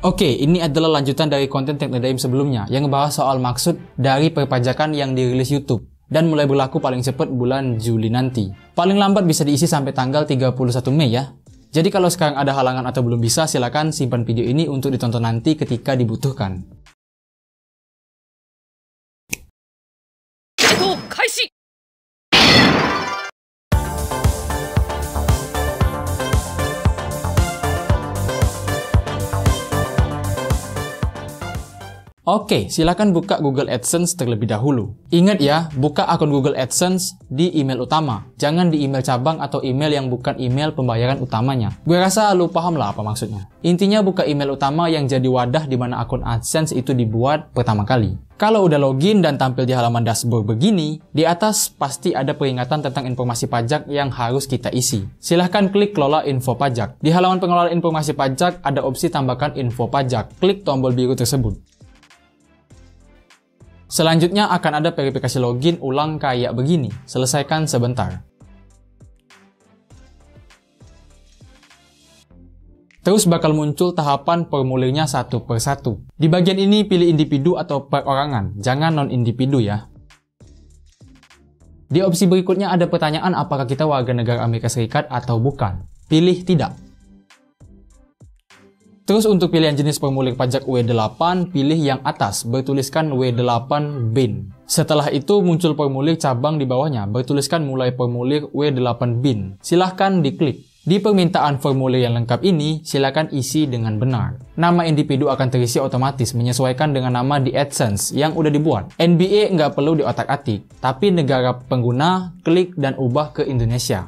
Oke, ini adalah lanjutan dari konten Teknodaim sebelumnya yang ngebahas soal maksud dari perpajakan yang dirilis YouTube dan mulai berlaku paling cepat bulan Juli nanti. Paling lambat bisa diisi sampai tanggal 31 Mei ya. Jadi kalau sekarang ada halangan atau belum bisa, silakan simpan video ini untuk ditonton nanti ketika dibutuhkan. Oke, silakan buka Google AdSense terlebih dahulu. Ingat ya, buka akun Google AdSense di email utama. Jangan di email cabang atau email yang bukan email pembayaran utamanya. Gue rasa lu paham lah apa maksudnya. Intinya buka email utama yang jadi wadah di mana akun AdSense itu dibuat pertama kali. Kalau udah login dan tampil di halaman dashboard begini, di atas pasti ada peringatan tentang informasi pajak yang harus kita isi. Silahkan klik kelola info pajak. Di halaman pengelolaan informasi pajak ada opsi tambahkan info pajak. Klik tombol biru tersebut. Selanjutnya akan ada verifikasi login ulang kayak begini. Selesaikan sebentar. Terus bakal muncul tahapan formulirnya satu per satu. Di bagian ini pilih individu atau perorangan, jangan non-individu ya. Di opsi berikutnya ada pertanyaan apakah kita warga negara Amerika Serikat atau bukan. Pilih tidak. Terus untuk pilihan jenis formulir pajak W8, pilih yang atas, bertuliskan W8 BIN. Setelah itu muncul formulir cabang di bawahnya, bertuliskan mulai formulir W8 BIN. Silahkan diklik. Di permintaan formulir yang lengkap ini, silahkan isi dengan benar. Nama individu akan terisi otomatis menyesuaikan dengan nama di AdSense yang udah dibuat. NBA nggak perlu diotak-atik, tapi negara pengguna, klik dan ubah ke Indonesia.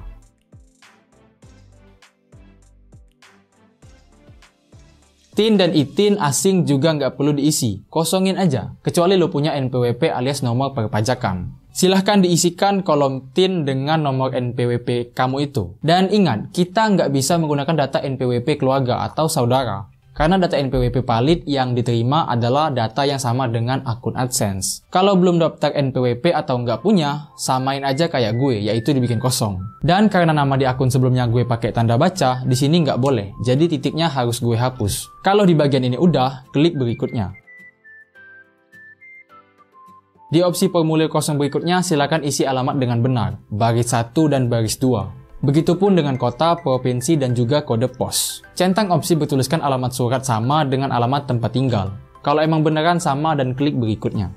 TIN dan ITIN asing juga nggak perlu diisi, kosongin aja, kecuali lo punya NPWP alias nomor perpajakan. Silahkan diisikan kolom TIN dengan nomor NPWP kamu itu. Dan ingat, kita nggak bisa menggunakan data NPWP keluarga atau saudara. Karena data NPWP valid yang diterima adalah data yang sama dengan akun AdSense. Kalau belum daftar NPWP atau nggak punya, samain aja kayak gue, yaitu dibikin kosong. Dan karena nama di akun sebelumnya gue pakai tanda baca, di sini nggak boleh, jadi titiknya harus gue hapus. Kalau di bagian ini udah, klik berikutnya. Di opsi formulir kosong berikutnya, silakan isi alamat dengan benar, baris 1 dan baris 2. Begitupun dengan kota, provinsi, dan juga kode pos. Centang opsi bertuliskan alamat surat sama dengan alamat tempat tinggal. Kalau emang beneran sama dan klik berikutnya.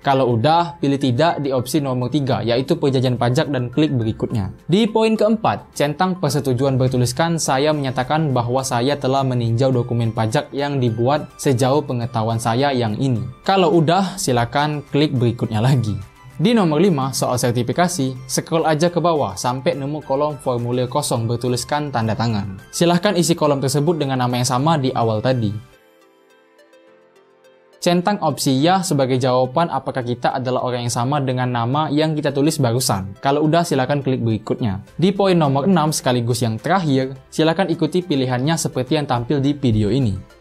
Kalau udah, pilih tidak di opsi nomor 3, yaitu perjanjian pajak dan klik berikutnya. Di poin keempat, centang persetujuan bertuliskan saya menyatakan bahwa saya telah meninjau dokumen pajak yang dibuat sejauh pengetahuan saya yang ini. Kalau udah, silakan klik berikutnya lagi. Di nomor 5, soal sertifikasi, scroll aja ke bawah sampai nemu kolom formulir kosong bertuliskan tanda tangan. Silahkan isi kolom tersebut dengan nama yang sama di awal tadi. Centang opsi ya sebagai jawaban apakah kita adalah orang yang sama dengan nama yang kita tulis barusan. Kalau udah, silahkan klik berikutnya. Di poin nomor 6 sekaligus yang terakhir, silahkan ikuti pilihannya seperti yang tampil di video ini.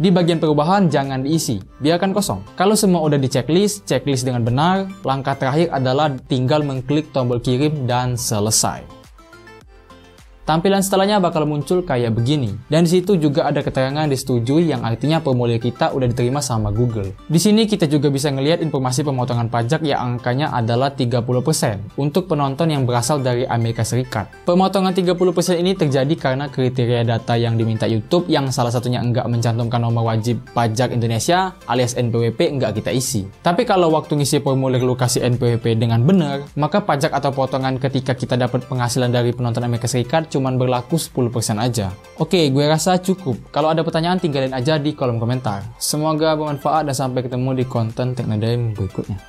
Di bagian perubahan jangan diisi, biarkan kosong. Kalau semua udah di checklist dengan benar, langkah terakhir adalah tinggal mengklik tombol kirim dan selesai. Tampilan setelahnya bakal muncul kayak begini. Dan di situ juga ada keterangan disetujui yang artinya formulir kita udah diterima sama Google. Di sini kita juga bisa ngelihat informasi pemotongan pajak yang angkanya adalah 30% untuk penonton yang berasal dari Amerika Serikat. Pemotongan 30% ini terjadi karena kriteria data yang diminta YouTube yang salah satunya enggak mencantumkan nomor wajib pajak Indonesia alias NPWP enggak kita isi. Tapi kalau waktu ngisi formulir lu kasih NPWP dengan benar, maka pajak atau potongan ketika kita dapat penghasilan dari penonton Amerika Serikat cuman berlaku 10% aja. Oke, gue rasa cukup. Kalau ada pertanyaan tinggalin aja di kolom komentar. Semoga bermanfaat dan sampai ketemu di konten Teknodaim berikutnya.